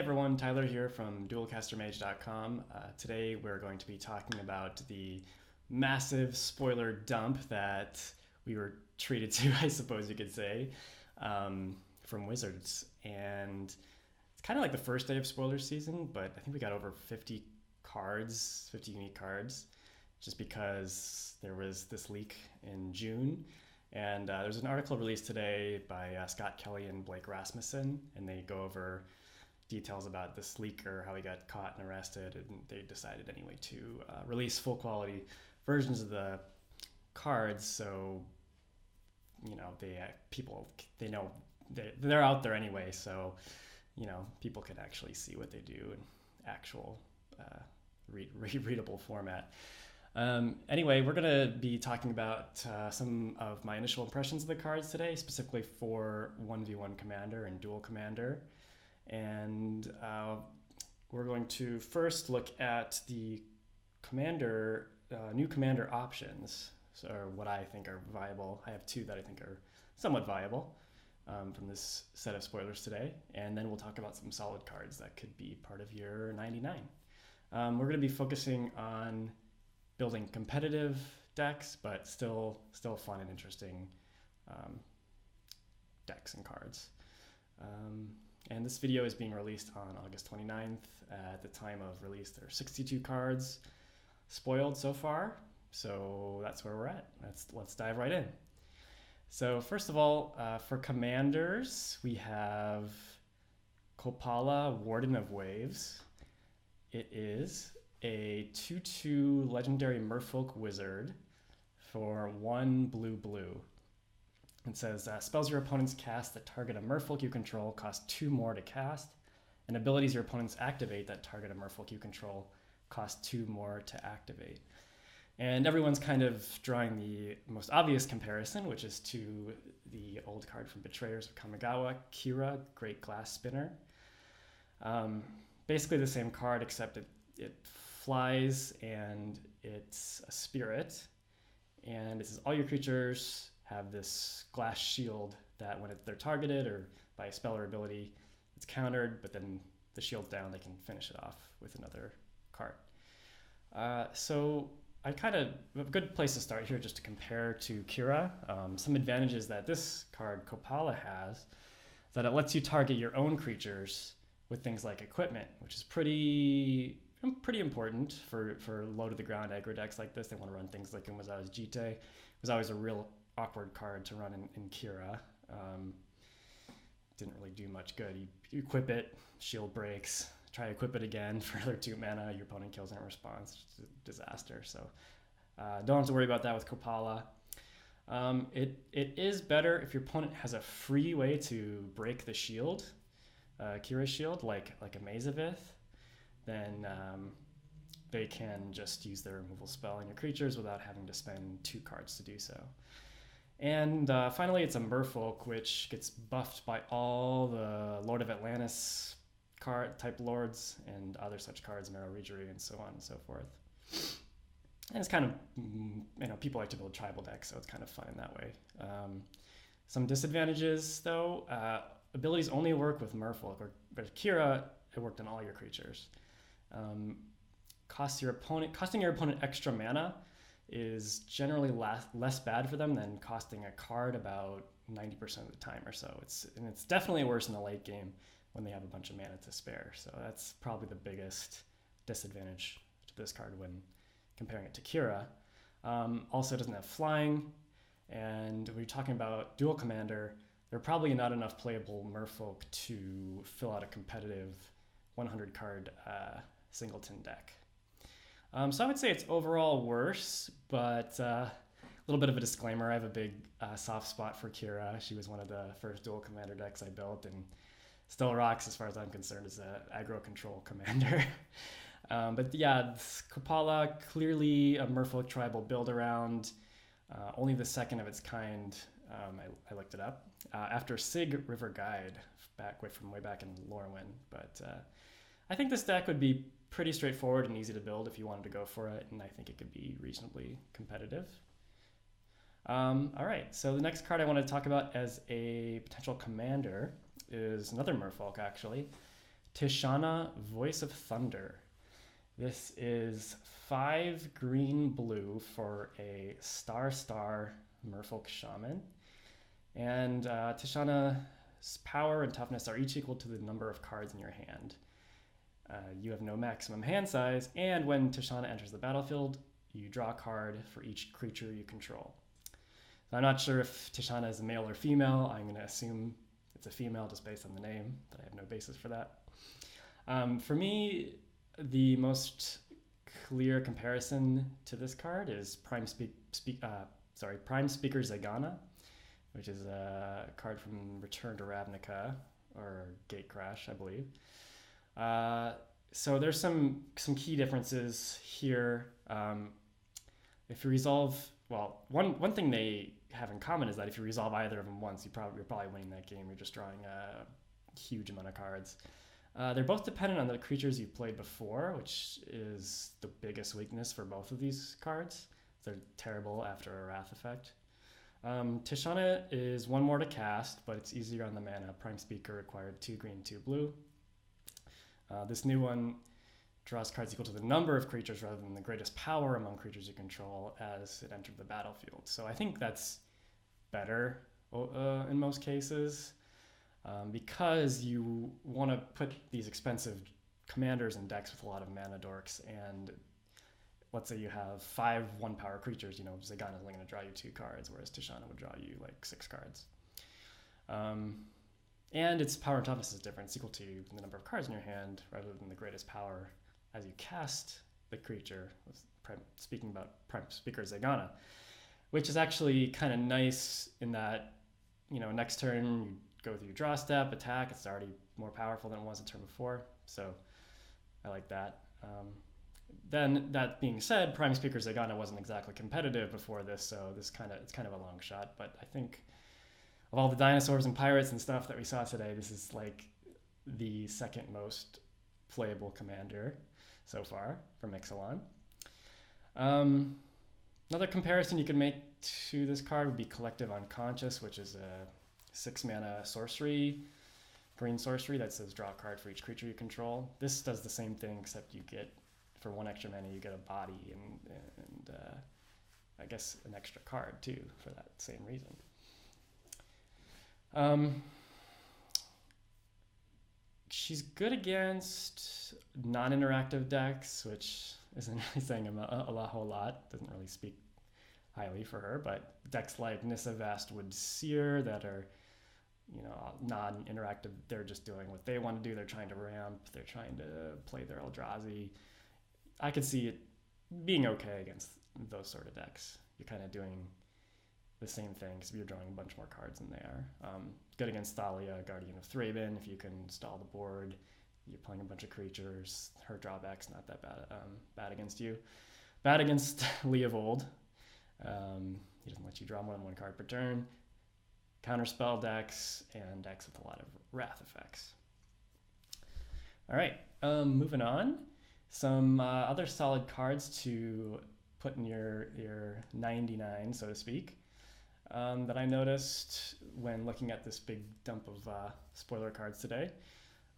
everyone, Tyler here from Duelcaster Today we're going to be talking about the massive spoiler dump that we were treated to, I suppose you could say, from Wizards. And it's kind of like the first day of spoiler season, but I think we got over 50 cards, 50 unique cards, just because there was this leak in June. And there's an article released today by Scott Kelly and Blake Rasmussen, and they go over details about this leaker, how he got caught and arrested, and they decided anyway to release full quality versions of the cards, so you know they know they're out there anyway, so you know people can actually see what they do in actual readable format. Anyway, we're going to be talking about some of my initial impressions of the cards today, specifically for 1v1 Commander and Duel Commander. And we're going to first look at the Commander, new Commander options, or what I think are viable. I have two that I think are somewhat viable from this set of spoilers today. And then we'll talk about some solid cards that could be part of your 99. We're going to be focusing on building competitive decks, but still fun and interesting decks and cards. And this video is being released on August 29th. At the time of release, there are 62 cards spoiled so far. So that's where we're at. Let's dive right in. So first of all, for commanders, we have Kopala, Warden of Waves. It is a 2/2 legendary merfolk wizard for 1 blue. It says, spells your opponents cast that target a merfolk you control cost 2 more to cast, and abilities your opponents activate that target a merfolk you control cost 2 more to activate. And everyone's kind of drawing the most obvious comparison, which is to the old card from Betrayers of Kamigawa, Kira, Great Glass Spinner. Basically the same card, except it flies and it's a spirit, and it says all your creatures have this glass shield that when they're targeted or by a spell or ability, it's countered, but then the shield's down, they can finish it off with another card. So a good place to start here just to compare to Kira. Some advantages that this card, Kopala, has, that it lets you target your own creatures with things like equipment, which is pretty important for low to the ground aggro decks like this. They want to run things like Umazawa's Jite. It was always a real awkward card to run in Kira. Didn't really do much good. You equip it, shield breaks, try to equip it again for another 2 mana, your opponent kills in response. It's a disaster. So don't have to worry about that with Kopala. It is better if your opponent has a free way to break the shield, Kira's shield, like a Mazavith. Then they can just use their removal spell on your creatures without having to spend 2 cards to do so. And finally, it's a merfolk, which gets buffed by all the Lord of Atlantis card type lords and other such cards, Marrow Regery and so on and so forth. And it's kind of, people like to build tribal decks, so it's kind of fun in that way. Some disadvantages, though, abilities only work with merfolk, but Kira, it worked on all your creatures. Costing your opponent extra mana is generally less bad for them than costing a card about 90% of the time or so. It's definitely worse in the late game when they have a bunch of mana to spare. So that's probably the biggest disadvantage to this card when comparing it to Kira. Also, it doesn't have flying, and when you're talking about Duel Commander, there are probably not enough playable merfolk to fill out a competitive 100 card singleton deck. So I would say it's overall worse, but a little bit of a disclaimer. I have a big soft spot for Kira. She was one of the first Duel Commander decks I built, and still rocks as far as I'm concerned as an aggro control commander. But yeah, Kopala, clearly a merfolk tribal build around, only the second of its kind. I looked it up after Sig River Guide way back in Lorwyn, but I think this deck would be pretty straightforward and easy to build if you wanted to go for it, and I think it could be reasonably competitive. All right, so the next card I want to talk about as a potential commander is another merfolk, actually. Tishana, Voice of Thunder. This is 5 green blue for a star Merfolk Shaman. And Tishana's power and toughness are each equal to the number of cards in your hand. You have no maximum hand size, and when Tishana enters the battlefield, you draw a card for each creature you control. So I'm not sure if Tishana is a male or female. I'm going to assume it's a female just based on the name, but I have no basis for that. For me, the most clear comparison to this card is Prime Speaker Zegana, which is a card from Return to Ravnica, or Gatecrash, I believe. So there's some key differences here. If you resolve, well, one thing they have in common is that if you resolve either of them once, you're probably winning that game. You're just drawing a huge amount of cards. They're both dependent on the creatures you've played before, which is the biggest weakness for both of these cards. They're terrible after a Wrath effect. Tishana is 1 more to cast, but it's easier on the mana. Prime Speaker required 2 green, 2 blue. This new one draws cards equal to the number of creatures rather than the greatest power among creatures you control as it entered the battlefield. So I think that's better in most cases, because you want to put these expensive commanders in decks with a lot of mana dorks, and let's say you have 5 1-power creatures, Zegana is only going to draw you 2 cards, whereas Tishana would draw you like 6 cards. And its power and toughness is different. It's equal to the number of cards in your hand rather than the greatest power as you cast the creature, speaking about Prime Speaker Zegana, which is actually kind of nice in that, next turn you go through draw step, attack, it's already more powerful than it was the turn before, so I like that. Then that being said, Prime Speaker Zegana wasn't exactly competitive before this, so it's kind of a long shot, but I think of all the dinosaurs and pirates and stuff that we saw today, this is like the second most playable commander so far from Ixalan. Another comparison you could make to this card would be Collective Unconscious, which is a 6-mana sorcery, green sorcery that says draw a card for each creature you control. This does the same thing, except you get, for 1 extra mana, you get a body and I guess an extra card too for that same reason. She's good against non-interactive decks, which isn't really saying a whole lot. Doesn't really speak highly for her, but decks like Nissa Vastwood Seer that are, non-interactive, they're just doing what they want to do. They're trying to ramp, they're trying to play their Eldrazi. I could see it being okay against those sort of decks. You're kind of doing the same thing, because you're drawing a bunch more cards than they are. Good against Thalia, Guardian of Thraben. If you can stall the board, you're playing a bunch of creatures. Her drawback's not that bad against you. Bad against Leovold. He doesn't let you draw more than 1 card per turn. Counterspell decks, and decks with a lot of Wrath effects. All right, moving on. Some other solid cards to put in your 99, so to speak. That I noticed when looking at this big dump of spoiler cards today.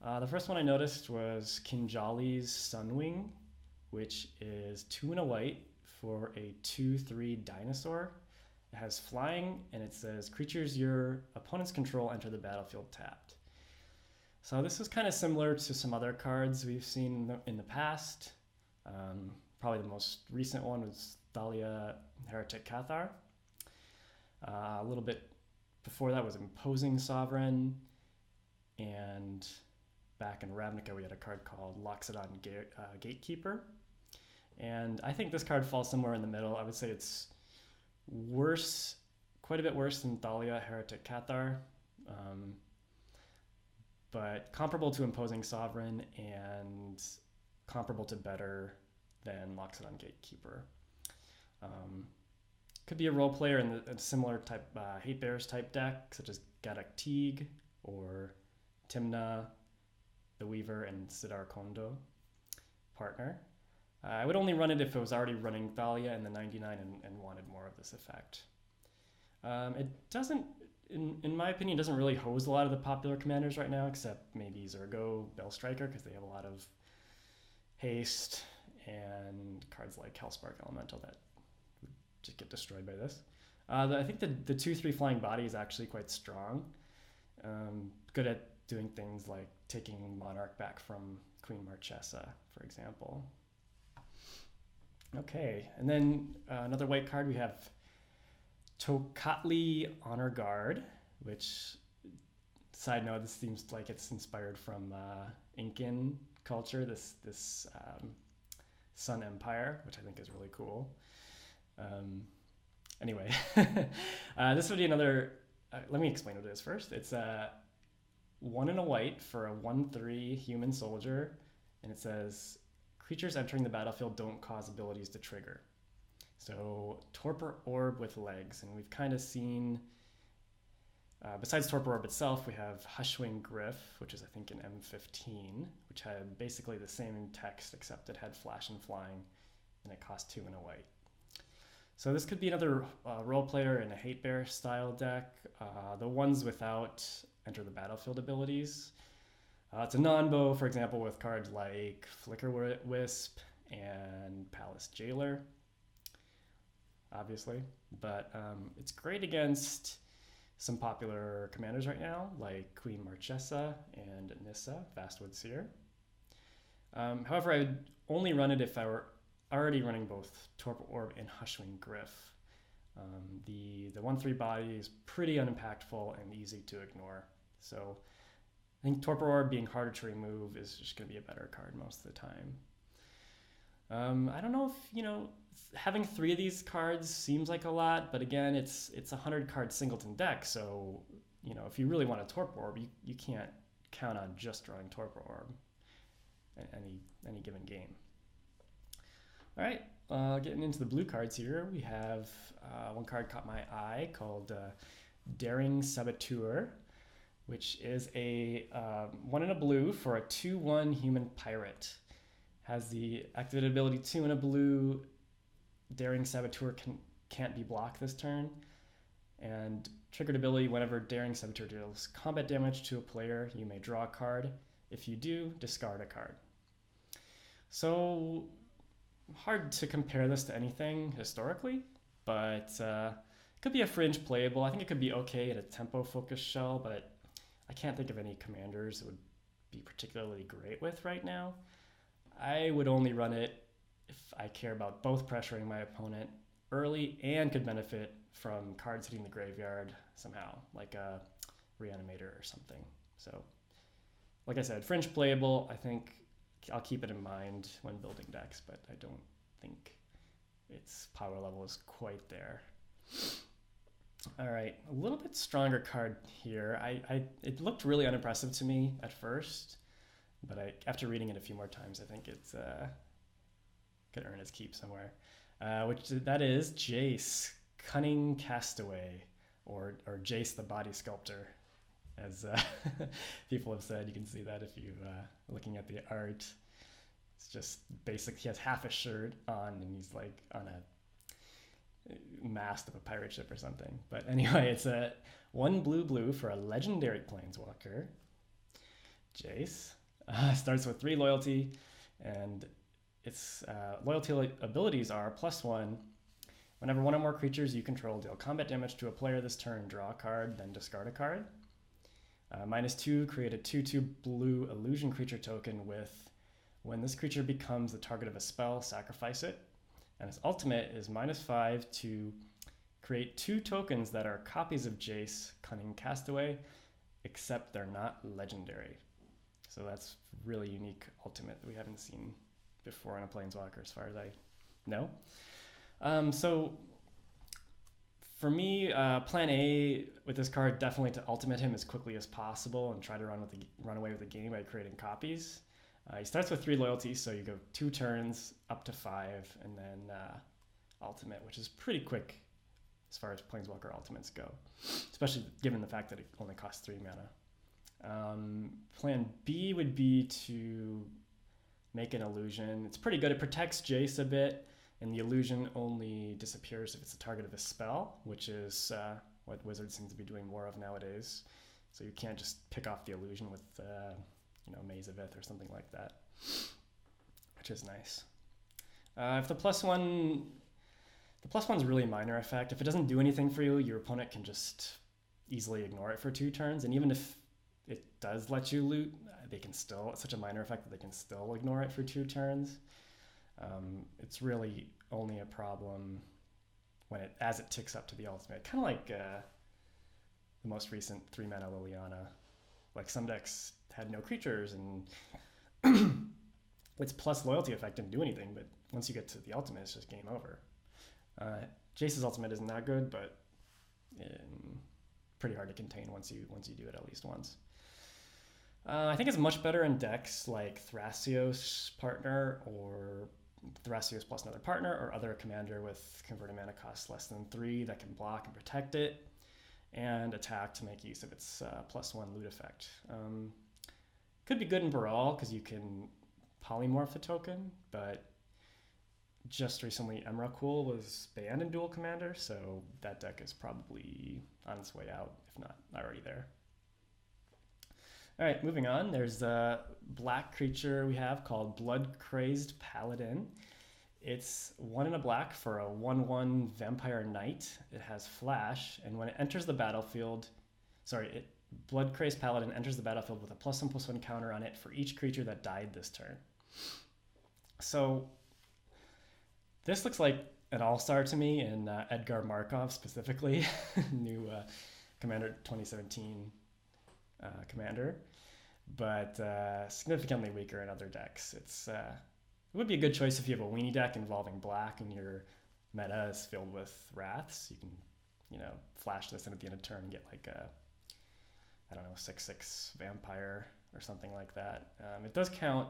The first one I noticed was Kinjali's Sunwing, which is 2 and a white for a 2/3 dinosaur. It has flying, and it says creatures your opponents control enter the battlefield tapped. So this is kind of similar to some other cards we've seen in the past. Probably the most recent one was Thalia Heretic Cathar. A little bit before that was Imposing Sovereign, and back in Ravnica we had a card called Loxodon Gatekeeper. And I think this card falls somewhere in the middle. I would say it's worse, quite a bit worse than Thalia Heretic Cathar, but comparable to Imposing Sovereign and comparable to better than Loxodon Gatekeeper. Could be a role player in a similar type Hate Bears type deck, such as Gaddock Teague or Timna, the Weaver, and Sidar Kondo partner. I would only run it if it was already running Thalia in the 99 and wanted more of this effect. in my opinion, doesn't really hose a lot of the popular commanders right now, except maybe Zergo, Bellstriker, because they have a lot of haste and cards like Hellspark Elemental that would just get destroyed by this. I think the 2/3 flying body is actually quite strong. Good at doing things like taking Monarch back from Queen Marchesa, for example. Okay, and then another white card, we have Tocatli Honor Guard, which, side note, this seems like it's inspired from Incan culture, this Sun Empire, which I think is really cool. Anyway, this would be another, let me explain what it is first. It's 1 and a white for a 1/3 human soldier, and it says, creatures entering the battlefield don't cause abilities to trigger. So Torpor Orb with legs, and we've kind of seen, besides Torpor Orb itself, we have Hushwing Griff, which is I think an M15, which had basically the same text except it had flash and flying, and it cost 2 and a white. So this could be another role player in a Hate Bear style deck. The ones without enter the battlefield abilities. It's a non-bow, for example, with cards like Flicker Wisp and Palace Jailer, obviously. But it's great against some popular commanders right now, like Queen Marchesa and Nissa, Vastwood Seer. However, I would only run it if I were already running both Torpor Orb and Hushwing Griff. The 1/3 body is pretty unimpactful and easy to ignore. So I think Torpor Orb being harder to remove is just going to be a better card most of the time. I don't know if, having 3 of these cards seems like a lot, but again, it's a 100 card singleton deck, so, if you really want a Torpor Orb, you can't count on just drawing Torpor Orb in any given game. All right, getting into the blue cards here, we have one card caught my eye called Daring Saboteur, which is a 1 and a blue for a 2/1 human pirate. Has the activated ability 2 and a blue. Daring Saboteur can't be blocked this turn. And triggered ability, whenever Daring Saboteur deals combat damage to a player, you may draw a card. If you do, discard a card. So, hard to compare this to anything historically, but it could be a fringe playable. I think it could be okay in a tempo-focused shell, but I can't think of any commanders it would be particularly great with right now. I would only run it if I care about both pressuring my opponent early and could benefit from cards hitting the graveyard somehow, like a Reanimator or something. So, like I said, fringe playable. I think I'll keep it in mind when building decks, but I don't think its power level is quite there. All right, a little bit stronger card here. It looked really unimpressive to me at first, but after reading it a few more times, I think it's could earn its keep somewhere. That is Jace, Cunning Castaway, or Jace the Body Sculptor, as people have said. You can see that if you looking at the art. It's just basic. He has half a shirt on, and he's like on a mast of a pirate ship or something. But anyway, it's a 1 blue for a legendary planeswalker. Jace starts with 3 loyalty, and its loyalty abilities are +1. Whenever one or more creatures you control deal combat damage to a player this turn, draw a card, then discard a card. -2, create a 2/2 blue illusion creature token with, when this creature becomes the target of a spell, sacrifice it. And its ultimate is -5 to create 2 tokens that are copies of Jace, Cunning Castaway, except they're not legendary. So that's really unique ultimate that we haven't seen before on a Planeswalker as far as I know. So for me, plan A with this card, definitely to ultimate him as quickly as possible and try to run away with the game by creating copies. He starts with 3 loyalties, so you go 2 turns up to 5, and then ultimate, which is pretty quick as far as Planeswalker ultimates go, especially given the fact that it only costs 3 mana. Plan B would be to make an illusion. It's pretty good. It protects Jace a bit, and the illusion only disappears if it's the target of a spell, which is what Wizards seems to be doing more of nowadays. So you can't just pick off the illusion with, Maze of Ith or something like that, which is nice. If the +1 one's really minor effect. If it doesn't do anything for you, your opponent can just easily ignore it for 2 turns. And even if it does let you loot, they can still, it's such a minor effect that they can still ignore it for 2 turns. It's really only a problem as it ticks up to the ultimate. Kind of like the most recent 3-mana Liliana. Like some decks had no creatures and its plus loyalty effect didn't do anything, but once you get to the ultimate, it's just game over. Jace's ultimate isn't that good, but pretty hard to contain once you do it at least once. I think it's much better in decks like Thrasios Partner or Thrasios plus another partner or other commander with converted mana cost less than 3 that can block and protect it and attack to make use of its +1 loot effect. Could be good in Baral because you can polymorph the token, but just recently Emrakul was banned in Duel Commander, so that deck is probably on its way out, if not already there. All right, moving on. There's a black creature we have called Blood Crazed Paladin. It's 1 and a black for a 1/1 Vampire Knight. It has Flash, and when it enters the battlefield, Blood Crazed Paladin enters the battlefield with a +1/+1 counter on it for each creature that died this turn. So this looks like an all-star to me in Edgar Markov specifically, new Commander 2017 Commander, but significantly weaker in other decks. It would be a good choice if you have a weenie deck involving black and your meta is filled with Wraths. You can, flash this in at the end of turn and get like a, 6/6 vampire or something like that. It does count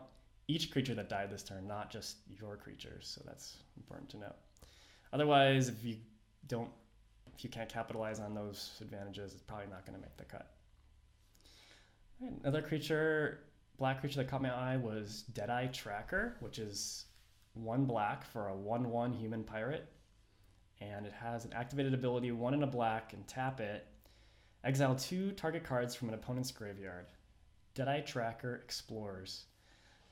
each creature that died this turn, not just your creatures, so that's important to know. Otherwise, if you can't capitalize on those advantages, it's probably not going to make the cut. Right, another black creature that caught my eye was Deadeye Tracker, which is 1 black for a 1/1 human pirate, and it has an activated ability 1 and a black, and tap it. Exile 2 target cards from an opponent's graveyard. Deadeye Tracker explores.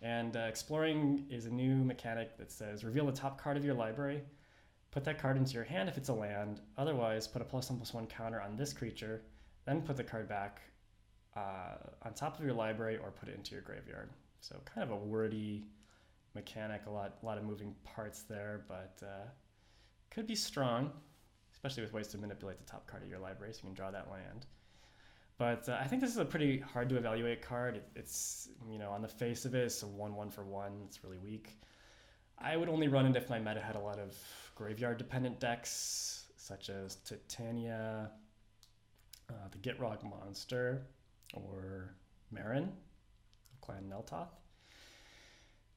And exploring is a new mechanic that says reveal the top card of your library, put that card into your hand if it's a land, otherwise put a +1/+1 counter on this creature, then put the card back on top of your library or put it into your graveyard. So kind of a wordy mechanic, a lot of moving parts there, but could be strong, especially with ways to manipulate the top card of your library so you can draw that land. But I think this is a pretty hard to evaluate card. It's, on the face of it, it's a 1/1 for 1. It's really weak. I would only run it if my meta had a lot of graveyard-dependent decks, such as Titania, the Gitrog Monster, or Marin, Clan Neltoth.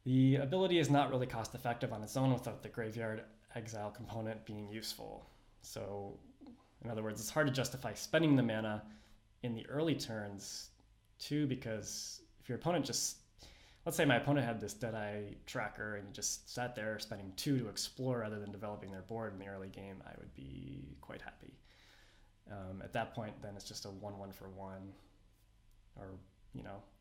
The ability is not really cost-effective on its own without the graveyard exile component being useful. So, in other words, it's hard to justify spending the mana in the early turns too, because if your opponent let's say my opponent had this Deadeye Tracker and just sat there spending 2 to explore rather than developing their board in the early game, I would be quite happy. At that point, then it's just a 1/1 for 1, or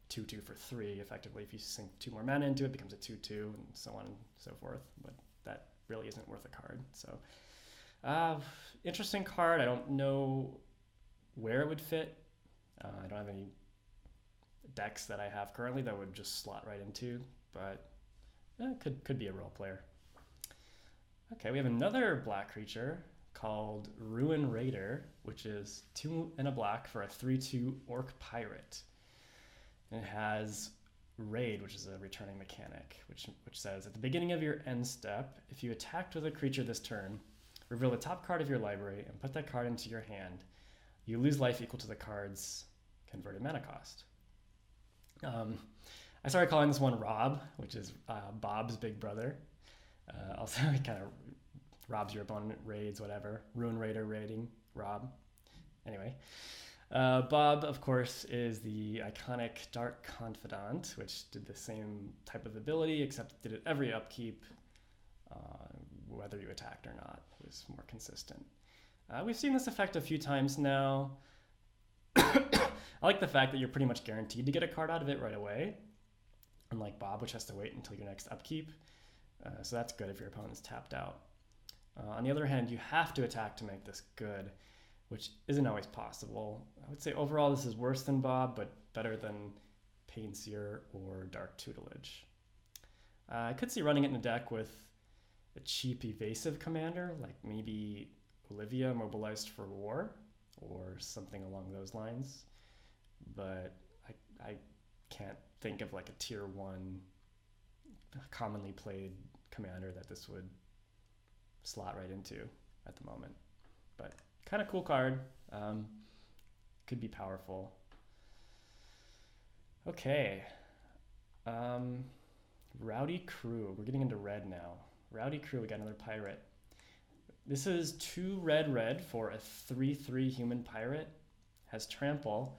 2/2 for 3. Effectively, if you sink 2 more mana into it, it becomes a 2/2, and so on and so forth. But that really isn't worth a card. So, interesting card. I don't know where it would fit. I don't have any decks that I have currently that would just slot right into, but could be a role player. Okay, we have another black creature called Ruin Raider, which is 2 and a black for a 3/2 Orc Pirate. And it has Raid, which is a returning mechanic, which says, at the beginning of your end step, if you attacked with a creature this turn, reveal the top card of your library and put that card into your hand. You lose life equal to the card's converted mana cost. I started calling this one Rob, which is Bob's big brother. Also, he kind of robs your opponent, raids, whatever. Ruin Raider raiding, Rob. Anyway, Bob, of course, is the iconic Dark Confidant, which did the same type of ability, except did it every upkeep, whether you attacked or not. It was more consistent. We've seen this effect a few times now. I like the fact that you're pretty much guaranteed to get a card out of it right away, unlike Bob, which has to wait until your next upkeep. So that's good if your opponent's tapped out. On the other hand, you have to attack to make this good, which isn't always possible. I would say overall this is worse than Bob, but better than Painseer or Dark Tutelage. I could see running it in a deck with a cheap evasive commander, like maybe Olivia mobilized for war or something along those lines. But I can't think of like a tier 1 commonly played commander that this would slot right into at the moment. But kind of cool card. Could be powerful. Okay. Rowdy Crew. We're getting into red now. Rowdy Crew, we got another pirate. This is 2 red for a 3/3 human pirate. Has trample.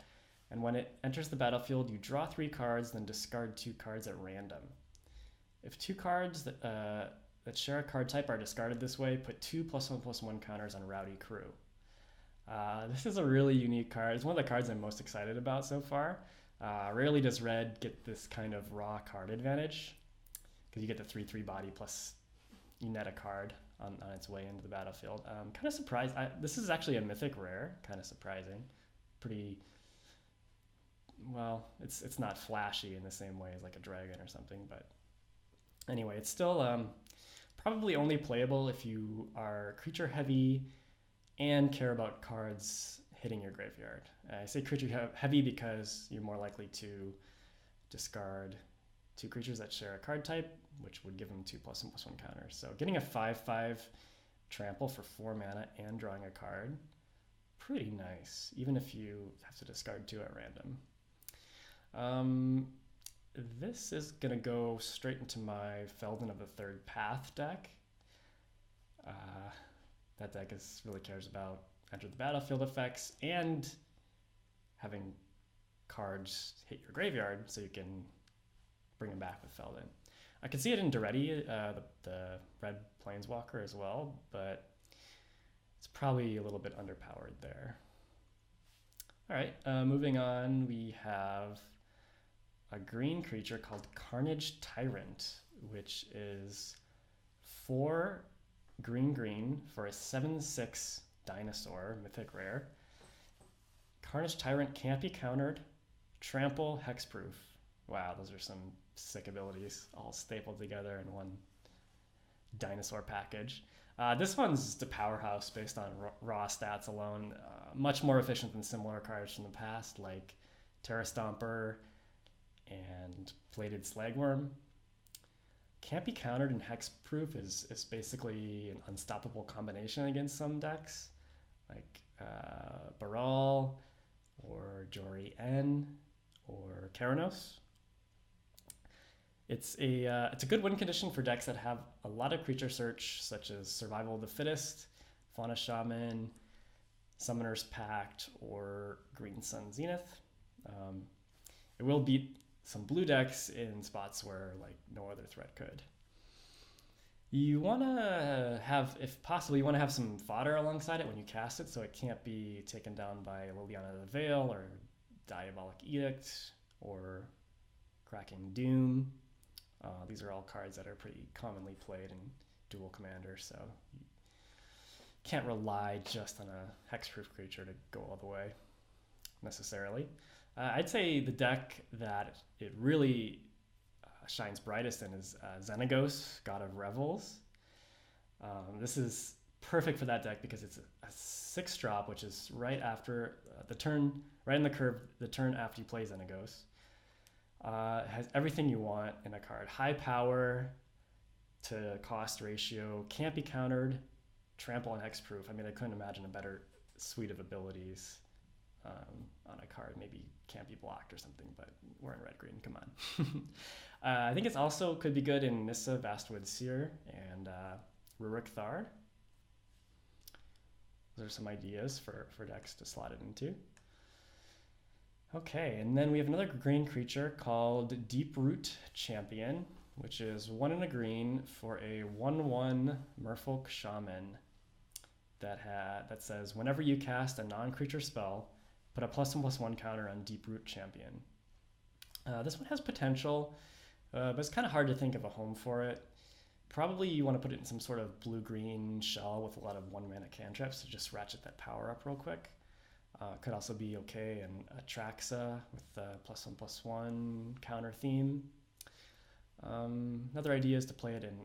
And when it enters the battlefield, you draw 3 cards, then discard 2 cards at random. If 2 cards that share a card type are discarded this way, put 2 +1/+1 counters on Rowdy Crew. This is a really unique card. It's one of the cards I'm most excited about so far. Rarely does red get this kind of raw card advantage, because you get the 3/3 body plus you net a card on its way into the battlefield. Kind of surprised. This is actually a mythic rare. Kind of surprising. Pretty... Well, it's not flashy in the same way as like a dragon or something, but anyway, it's still probably only playable if you are creature heavy and care about cards hitting your graveyard. I say creature heavy because you're more likely to discard 2 creatures that share a card type, which would give them 2 +1/+1 counters. So getting a 5/5 trample for 4 mana and drawing a card, pretty nice, even if you have to discard 2 at random. This is gonna go straight into my Felden of the Third Path deck. That deck really cares about enter the battlefield effects and having cards hit your graveyard so you can bring them back with Felden. I can see it in Duretti, the red Planeswalker as well, but it's probably a little bit underpowered there. All right, moving on, we have a green creature called Carnage Tyrant, which is 4 green for a 7/6 dinosaur, mythic rare. Carnage Tyrant can't be countered, trample, hexproof. Wow, those are some sick abilities all stapled together in one dinosaur package. This one's the powerhouse based on raw stats alone. Much more efficient than similar cards from the past, like Terra Stomper and Plated Slagworm. Can't be countered, and hexproof is basically an unstoppable combination against some decks, like Baral or Jori N or Keranos. It's a good win condition for decks that have a lot of creature search, such as Survival of the Fittest, Fauna Shaman, Summoner's Pact, or Green Sun Zenith. It will beat some blue decks in spots where like no other threat could. You want to have, if possible, you want to have some fodder alongside it when you cast it, so it can't be taken down by Liliana the Veil or Diabolic Edict or Cracking Doom. These are all cards that are pretty commonly played in Duel Commander, so you can't rely just on a hexproof creature to go all the way, necessarily. I'd say the deck that it really shines brightest in is Xenagos, God of Revels. This is perfect for that deck because it's a 6-drop, which is right after the turn, right in the curve, the turn after you play Xenagos. Has everything you want in a card. High power to cost ratio, can't be countered, trample, and hexproof. I mean, I couldn't imagine a better suite of abilities on a card. Maybe can't be blocked or something, but we're in red-green, come on. I think it's also could be good in Nissa, Vastwood Seer, and Rurik Thar. Those are some ideas for decks to slot it into. Okay, and then we have another green creature called Deeproot Champion, which is 1 and a green for a 1/1 Merfolk Shaman. that says whenever you cast a non-creature spell, put a +1/+1 counter on Deeproot Champion. This one has potential, but it's kind of hard to think of a home for it. Probably you want to put it in some sort of blue-green shell with a lot of 1-mana cantrips to just ratchet that power up real quick. Could also be okay in Atraxa with the +1/+1 counter theme. Another idea is to play it in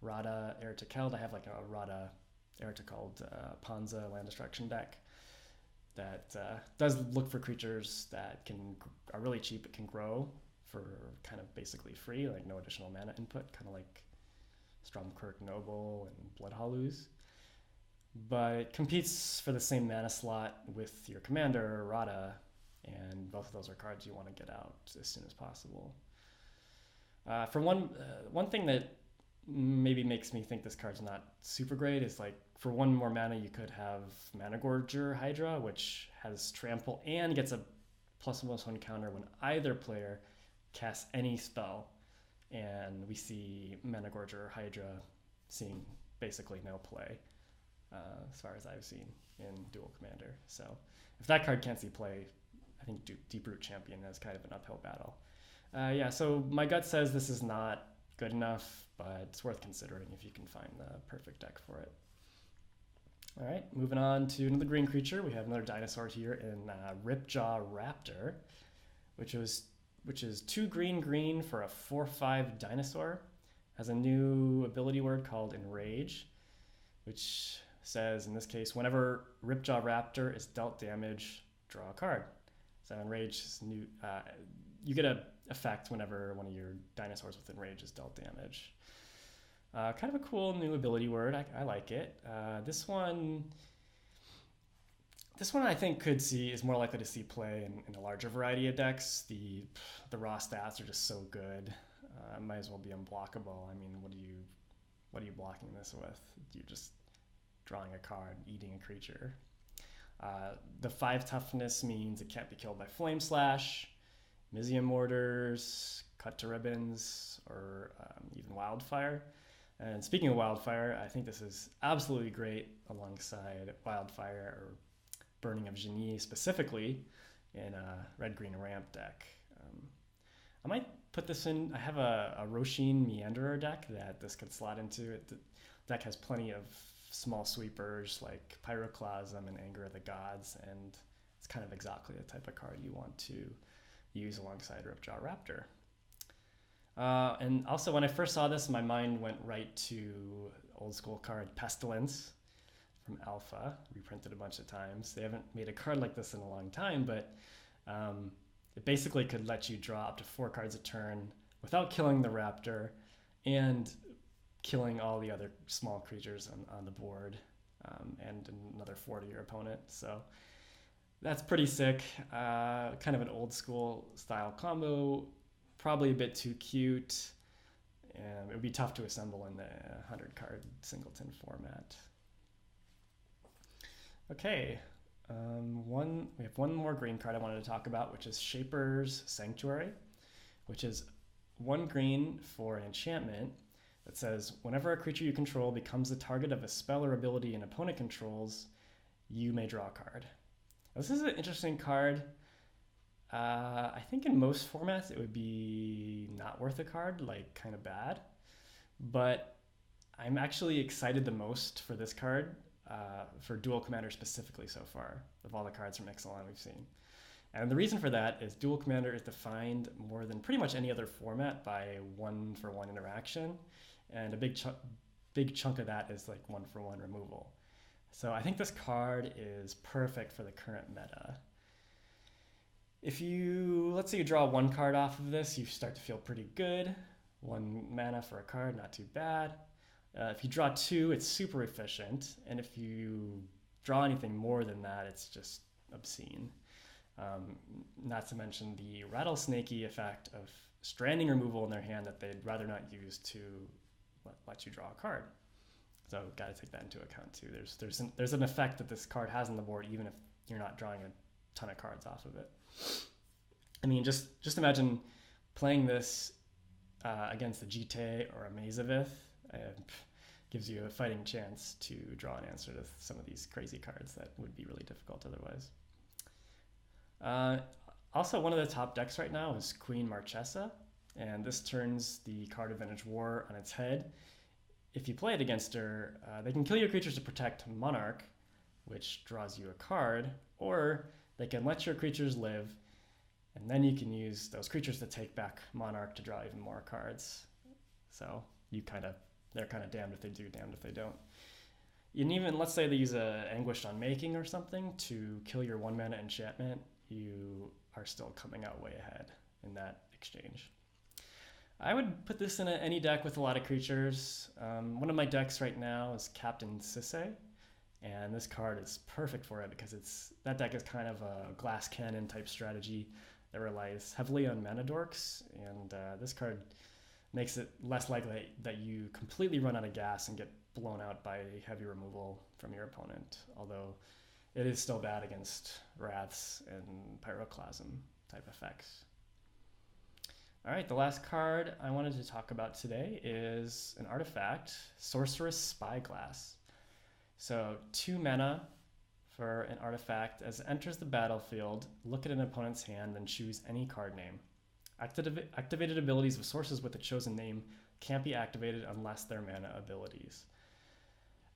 Rada Heir to Keld. I have like a Rada Heir to Keld Panza land destruction deck that does look for creatures that are really cheap. It can grow for kind of basically free, like no additional mana input, kind of like Stromkirk Noble and Blood Hallows. But it competes for the same mana slot with your commander, Rada, and both of those are cards you want to get out as soon as possible. For one thing that maybe makes me think this card's not super great is like for 1 more mana you could have Managorger Hydra, which has trample and gets a +1/+1 counter when either player casts any spell, and we see Managorger Hydra seeing basically no play as far as I've seen in Duel Commander. So if that card can't see play, I think Deeproot Champion is kind of an uphill battle. Yeah, so my gut says this is not good enough, but it's worth considering if you can find the perfect deck for it. All right, moving on to another green creature. We have another dinosaur here in Ripjaw Raptor, which is 2 green for a 4/5 dinosaur. Has a new ability word called Enrage, which says, in this case, whenever Ripjaw Raptor is dealt damage, draw a card. So Enrage is new. You get an effect whenever one of your dinosaurs with Enrage is dealt damage. Kind of a cool new ability word. I like it. This one I think is more likely to see play in a larger variety of decks. The raw stats are just so good. Might as well be unblockable. I mean, what are you blocking this with? You're just drawing a card, eating a creature. The 5 toughness means it can't be killed by Flame Slash, Mizium Mortars, Cut to Ribbons, or even Wildfire. And speaking of Wildfire, I think this is absolutely great alongside Wildfire or Burning of Genie specifically in a red-green ramp deck. I might put this in. I have a Roshin Meanderer deck that this could slot into. The deck has plenty of small sweepers like Pyroclasm and Anger of the Gods, and it's kind of exactly the type of card you want to use alongside Ripjaw Raptor. And also, when I first saw this, my mind went right to old school card Pestilence from Alpha, reprinted a bunch of times. They haven't made a card like this in a long time, but it basically could let you draw up to 4 cards a turn without killing the Raptor and killing all the other small creatures on the board, and another 4 to your opponent. So that's pretty sick. Kind of an old school style combo, probably a bit too cute. It would be tough to assemble in the 100 card singleton format. Okay, we have one more green card I wanted to talk about, which is Shaper's Sanctuary, which is 1 green for an enchantment that says whenever a creature you control becomes the target of a spell or ability an opponent controls, you may draw a card. Now, this is an interesting card. I think in most formats it would be not worth a card, like kind of bad, but I'm actually excited the most for this card, for Duel Commander specifically so far, of all the cards from Ixalan we've seen. And the reason for that is Duel Commander is defined more than pretty much any other format by 1-for-1 interaction, and a big chunk of that is like 1-for-1 removal. So I think this card is perfect for the current meta. If let's say you draw 1 card off of this, you start to feel pretty good. 1 mana for a card, not too bad. If you draw 2, it's super efficient. And if you draw anything more than that, it's just obscene. Not to mention the rattlesnakey effect of stranding removal in their hand that they'd rather not use to let you draw a card. So got to take that into account too. There's an effect that this card has on the board, even if you're not drawing a ton of cards off of it. I mean, just imagine playing this against a Jite or a Mazavith. gives you a fighting chance to draw an answer to some of these crazy cards that would be really difficult otherwise. Also, one of the top decks right now is Queen Marchesa, and this turns the card Advantage War on its head. If you play it against her, they can kill your creatures to protect Monarch, which draws you a card, or they can let your creatures live, and then you can use those creatures to take back Monarch to draw even more cards. So they're kind of damned if they do, damned if they don't. And even, let's say they use a Anguished Unmaking or something to kill your 1-mana enchantment, you are still coming out way ahead in that exchange. I would put this in any deck with a lot of creatures. One of my decks right now is Captain Sisse, and this card is perfect for it because that deck is kind of a glass cannon type strategy that relies heavily on mana dorks, and this card makes it less likely that you completely run out of gas and get blown out by heavy removal from your opponent, although it is still bad against Wraths and Pyroclasm type effects. All right, the last card I wanted to talk about today is an artifact, Sorceress Spyglass. So 2 mana for an artifact. As it enters the battlefield, look at an opponent's hand and choose any card name. Activated abilities of sources with the chosen name can't be activated unless they're mana abilities.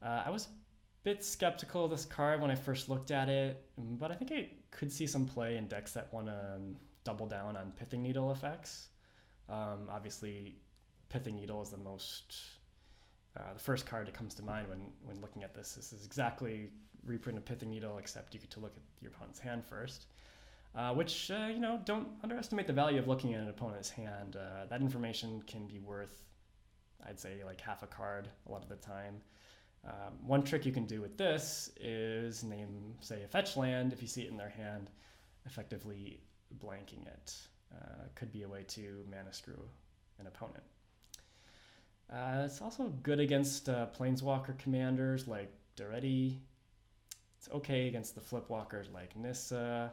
I was a bit skeptical of this card when I first looked at it, but I think I could see some play in decks that want to double down on Pithing Needle effects. Obviously, Pithing Needle is the first card that comes to mind when looking at this. This is exactly reprint of Pithing Needle, except you get to look at your opponent's hand first. Which, don't underestimate the value of looking at an opponent's hand. That information can be worth, I'd say, like half a card a lot of the time. One trick you can do with this is name, say, a fetch land if you see it in their hand, effectively blanking it. Could be a way to mana screw an opponent. It's also good against Planeswalker commanders like Daretti. It's okay against the Flipwalkers like Nissa.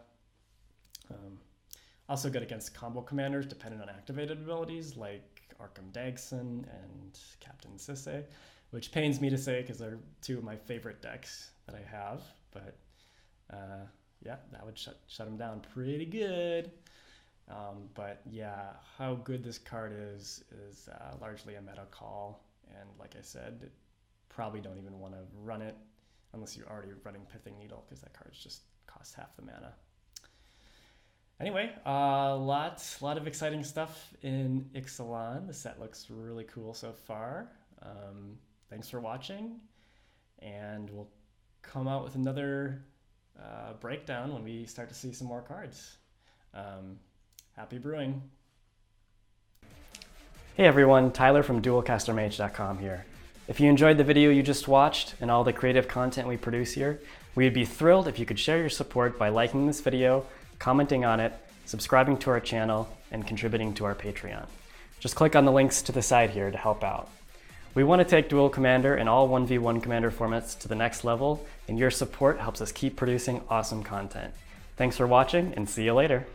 Also good against combo commanders dependent on activated abilities like Arkham Dagson and Captain Sisse, which pains me to say because they're 2 of my favorite decks that I have, but yeah, that would shut them down pretty good. But yeah, how good this card is largely a meta call, and like I said, probably don't even want to run it unless you're already running Pithing Needle, because that card just costs half the mana. Anyway, lot of exciting stuff in Ixalan. The set looks really cool so far. Thanks for watching, and we'll come out with another breakdown when we start to see some more cards. Happy brewing. Hey everyone, Tyler from Duelcaster here. If you enjoyed the video you just watched and all the creative content we produce here, we'd be thrilled if you could share your support by liking this video, commenting on it, subscribing to our channel, and contributing to our Patreon. Just click on the links to the side here to help out. We want to take Duel Commander and all 1v1 Commander formats to the next level, and your support helps us keep producing awesome content. Thanks for watching, and see you later.